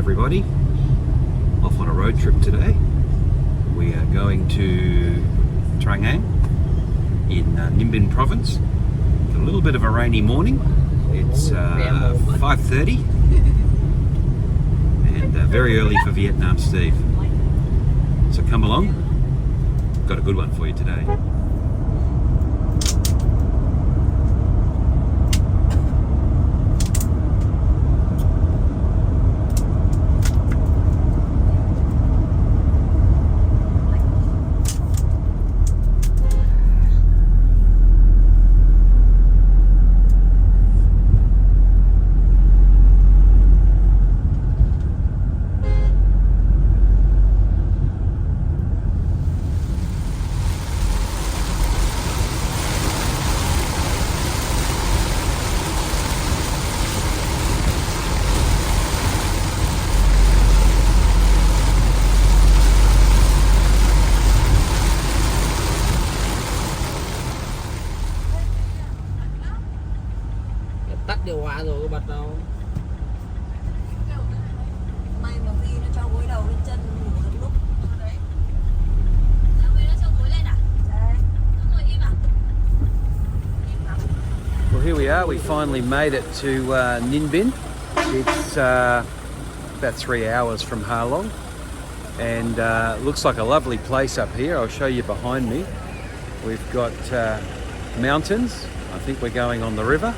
everybody. Off on a road trip today. We are going to Trang An in Ninh Binh province. A little bit of a rainy morning. It's 5:30 and very early for Vietnam, Steve. So come along. Got a good one for you today. Tắt điều hòa rồi bật đâu. May mà Vi nó cho gối đầu lên chân ngủ được lúc đấy. Vi nó cho gối lên à? Đấy. Nó ngồi im à? Well, here we are. We finally made it to Ninh Binh. It's about 3 hours from Ha Long, and looks like a lovely place up here. I'll show you behind me. We've got mountains. I think we're going on the river,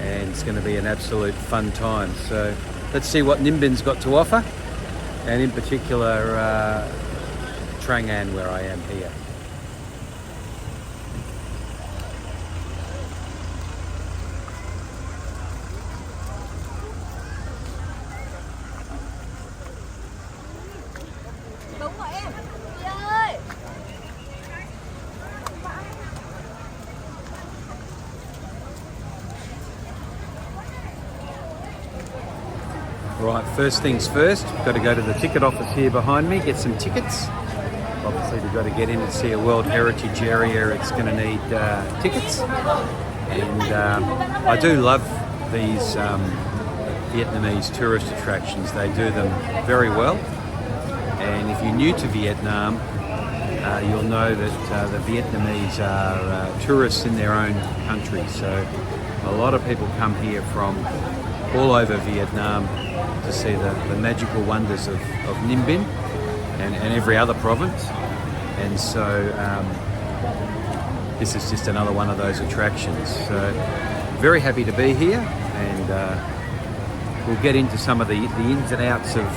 and it's going to be an absolute fun time. So let's see what Ninh Binh got to offer, and in particular Trang An, where I am here. Đúng rồi em. Vi ơi. Right, first things first, we've got to go to the ticket office here behind me, get some tickets. Obviously we've got to get in and see a World Heritage area, it's going to need tickets. And I do love these Vietnamese tourist attractions, they do them very well. And if you're new to Vietnam, you'll know that the Vietnamese are tourists in their own country. So a lot of people come here from all over Vietnam to see the magical wonders of Ninh Binh and every other province. And so this is just another one of those attractions. So very happy to be here, and we'll get into some of the ins and outs of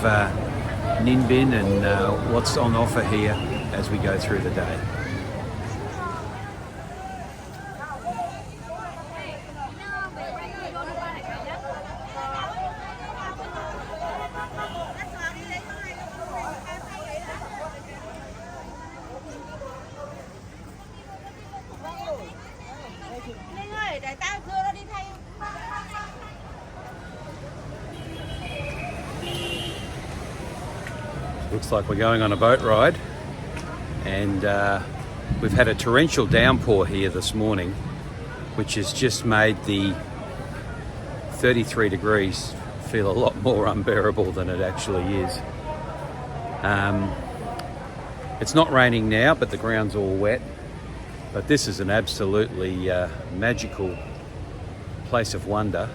Ninh Binh and what's on offer here as we go through the day. Ninh ơi, để tao đưa nó đi thay. Looks like we're going on a boat ride, and we've had a torrential downpour here this morning, which has just made the 33 degrees feel a lot more unbearable than it actually is. It's not raining now, but the ground's all wet. But this is an absolutely magical place of wonder.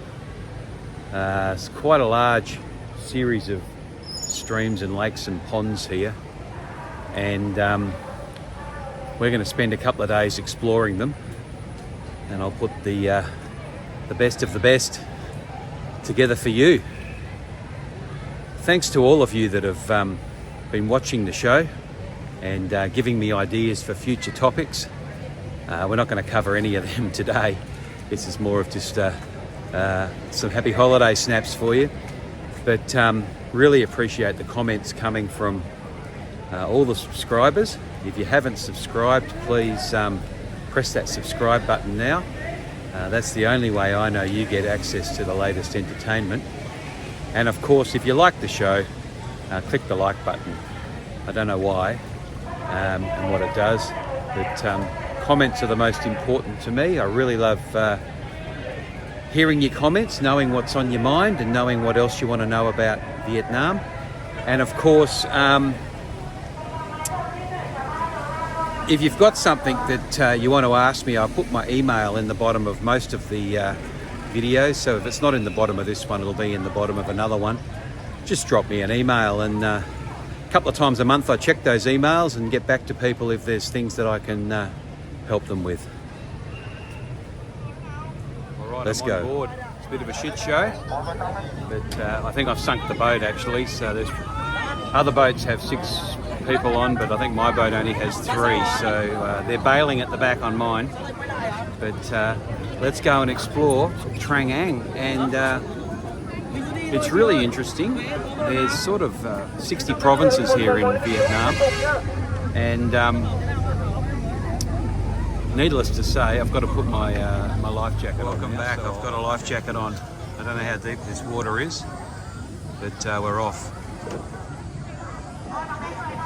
It's quite a large series of streams and lakes and ponds here, and we're going to spend a couple of days exploring them, and I'll put the best of the best together for you. Thanks to all of you that have been watching the show and giving me ideas for future topics. We're not going to cover any of them today. This is more of just some happy holiday snaps for you. But really appreciate the comments coming from all the subscribers. If you haven't subscribed, please press that subscribe button now. That's the only way I know you get access to the latest entertainment. And of course, if you like the show, click the like button. I don't know why and what it does, but comments are the most important to me. I really love hearing your comments, knowing what's on your mind and knowing what else you want to know about Vietnam. And of course, if you've got something that you want to ask me, I'll put my email in the bottom of most of the videos. So if it's not in the bottom of this one, it'll be in the bottom of another one. Just drop me an email, and a couple of times a month I check those emails and get back to people if there's things that I can help them with. All right, let's go. Board. It's a bit of a shit show, but I think I've sunk the boat actually. So there's other boats have 6 people on, but I think my boat only has 3. So they're bailing at the back on mine. But let's go and explore Trang An, and it's really interesting. There's sort of 60 provinces here in Vietnam, and needless to say, I've got to put my my life jacket on. Welcome back. So I've got a life jacket on. I don't know how deep this water is, but we're off.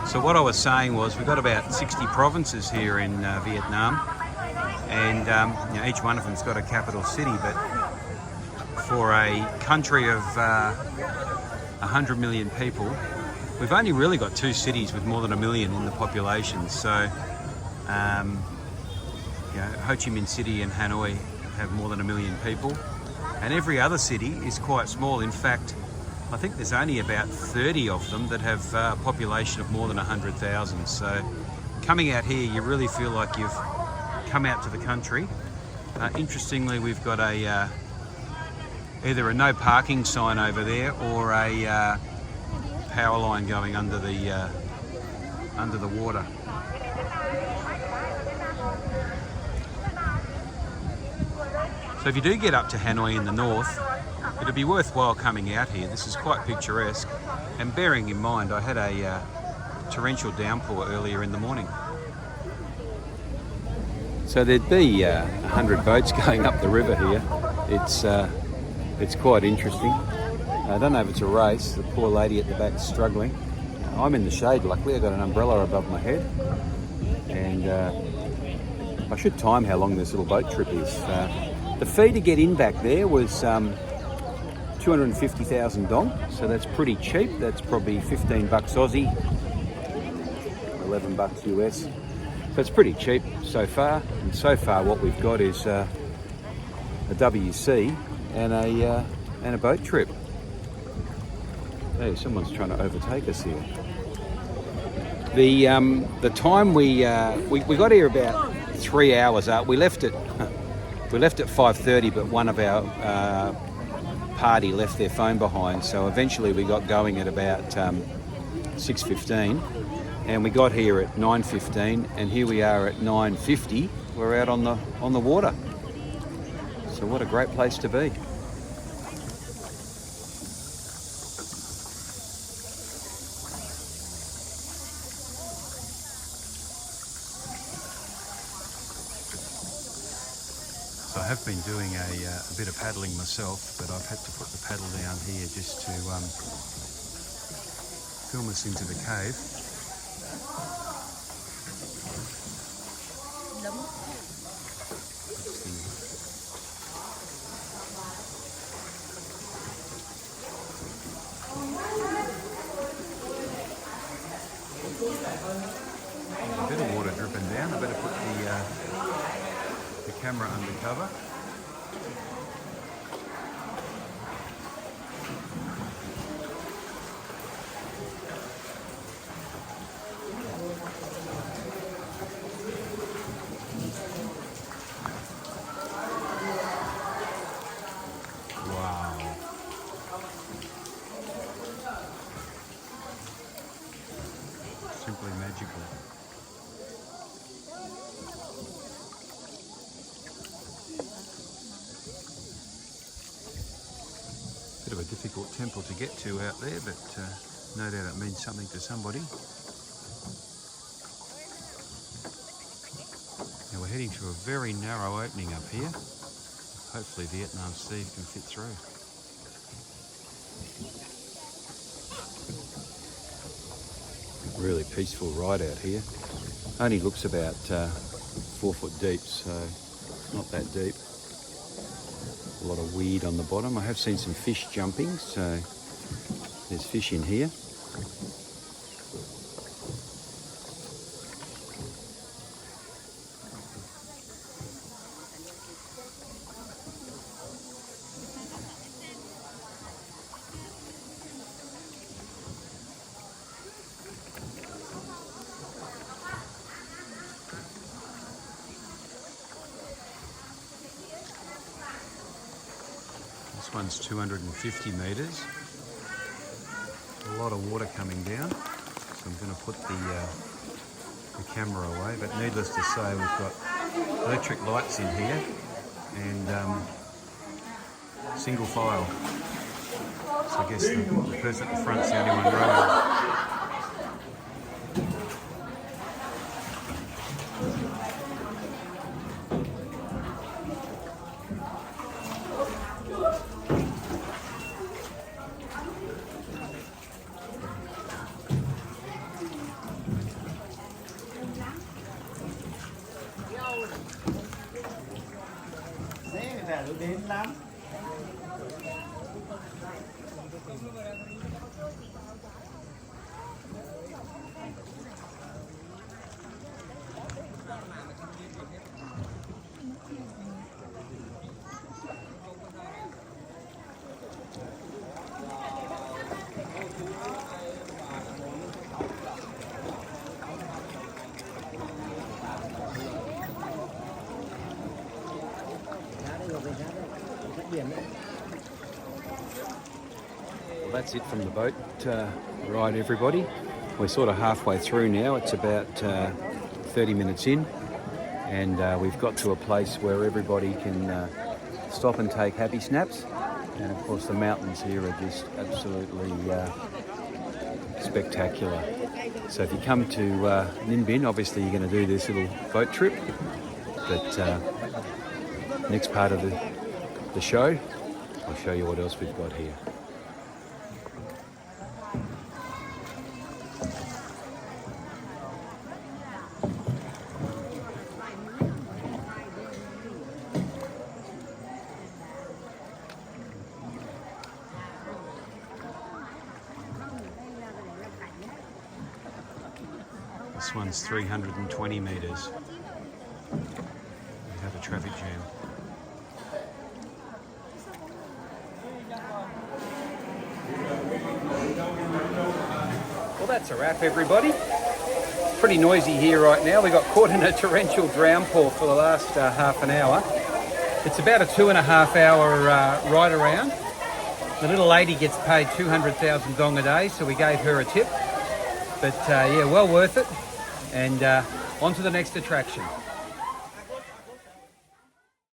So what I was saying was we've got about 60 provinces here in Vietnam, and you know, each one of them's got a capital city, but for a country of 100 million people, we've only really got 2 cities with more than 1 million in the population. So you know, Ho Chi Minh City and Hanoi have more than 1 million people, and every other city is quite small. In fact, I think there's only about 30 of them that have a population of more than 100,000. So coming out here, you really feel like you've come out to the country. Interestingly, we've got a either a no parking sign over there or a power line going under the water. So if you do get up to Hanoi in the north, it'd be worthwhile coming out here. This is quite picturesque, and bearing in mind I had a torrential downpour earlier in the morning. So there'd be 100 boats going up the river here. It's quite interesting. I don't know if it's a race. The poor lady at the back is struggling. I'm in the shade, luckily. I've got an umbrella above my head, and I should time how long this little boat trip is. The fee to get in back there was 250,000 dong, so that's pretty cheap. That's probably 15 bucks Aussie, 11 bucks US. So it's pretty cheap so far. And so far what we've got is a WC and a boat trip. Hey, someone's trying to overtake us here. The time we got here about 3 hours up. We left at 5:30, but one of our party left their phone behind, so eventually we got going at about 6:15, and we got here at 9:15, and here we are at 9:50. We're out on the water. So what a great place to be. So I have been doing a bit of paddling myself, but I've had to put the paddle down here just to film us into the cave. A bit of water dripping down. I better put the camera under cover. Wow. Simply magical. Bit of a difficult temple to get to out there, but no doubt it means something to somebody. Now we're heading to a very narrow opening up here. Hopefully Vietnam Steve can fit through. Really peaceful ride out here. Only looks about 4 foot deep, so not that deep. A lot of weed on the bottom. I have seen some fish jumping, so There's fish in here. This one's 250 metres. A lot of water coming down, so I'm going to put the camera away. But needless to say, we've got electric lights in here and single file. So I guess the person at the front's the only one rowing. Đến lắm. Well, that's it from the boat ride, everybody. We're sort of halfway through now. It's about 30 minutes in, and we've got to a place where everybody can stop and take happy snaps. And of course the mountains here are just absolutely spectacular. So if you come to Ninh Binh, obviously you're going to do this little boat trip, but next part of the show, I'll show you what else we've got here. This one's 320 metres. We have a traffic jam. Well, that's a wrap, everybody. Pretty noisy here right now. We got caught in a torrential downpour for the last half an hour. It's about a 2.5 hour ride around. The little lady gets paid 200,000 dong a day, so we gave her a tip. But yeah, well worth it. And on to the next attraction.